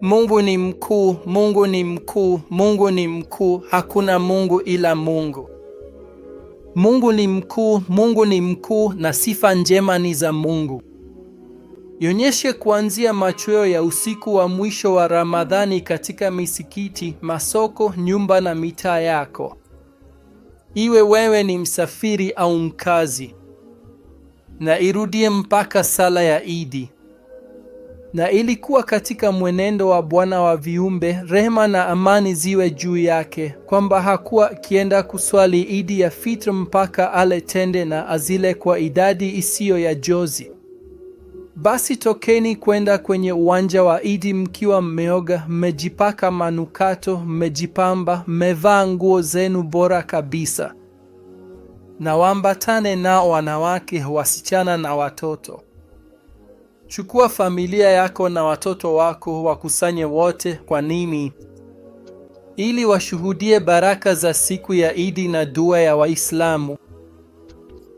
Mungu ni mkuu, Mungu ni mkuu, Mungu ni mkuu, hakuna Mungu ila Mungu. Mungu ni mkuu, Mungu ni mkuu, na sifa njema ni za Mungu. Ionyeshe kuanzia machweo ya usiku wa mwisho wa Ramadhani katika misikiti, masoko, nyumba na mitaa yako. Iwe wewe ni msafiri au mkazi. Na irudie mpaka sala ya Idi. Na ilikuwa katika mwenendo wa Bwana wa viumbe, rehema na amani ziwe juu yake, kwamba hakuwa akienda kuswali Idi ya Fitr mpaka ale tende na azile kwa idadi isiyo ya jozi. Basi tokeni kwenda kwenye uwanja wa Idi mkiwa mmeoga, mmejipaka manukato, mmejipamba, mmevaa nguo zenu bora kabisa. Na waambatane nao wanawake, wasichana na watoto. Chukua familia yako na watoto wako, wakusanye wote. Kwa nini? Ili washuhudie baraka za siku ya Idi na dua ya Waislamu.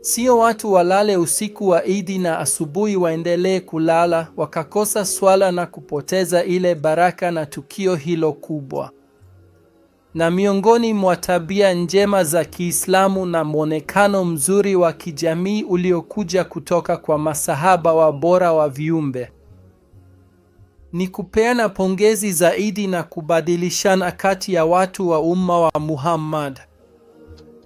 Sio watu walale usiku wa Idi na asubuhi waendelee kulala, wakakosa swala na kupoteza ile baraka na tukio hilo kubwa. Na miongoni mwa tabia njema za Kiislamu na mwonekano mzuri wa kijamii uliokuja kutoka kwa masahaba wa bora wa viumbe ni kupeana pongezi za Idi na kubadilishana kati ya watu wa umma wa Muhammad.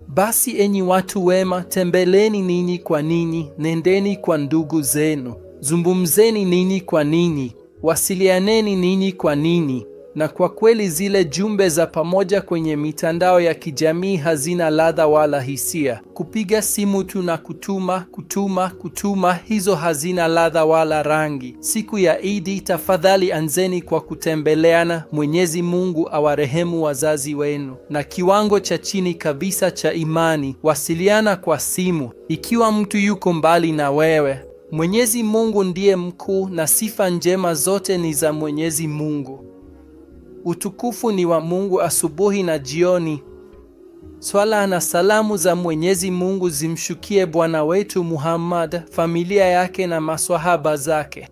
Basi enyi watu wema, tembeleni ninyi kwa ninyi, nendeni kwa ndugu zenu, zungumzeni ninyi kwa ninyi, wasilianeni ninyi kwa ninyi. Na kwa kweli zile jumbe za pamoja kwenye mitandao ya kijamii hazina ladha wala hisia. Kupiga simu tu na kutuma, hizo hazina ladha wala rangi. Siku ya Idi tafadhali anzeni kwa kutembeleana. Mwenyezi Mungu awarehemu wazazi wenu. Na kiwango cha chini kabisa cha imani, wasiliana kwa simu ikiwa mtu yuko mbali na wewe. Mwenyezi Mungu ndiye mkuu na sifa njema zote ni za Mwenyezi Mungu. Utukufu ni wa Mungu asubuhi na jioni. Swala na salamu za Mwenyezi Mungu zimshukie Bwana wetu Muhammad, familia yake na maswahaba zake.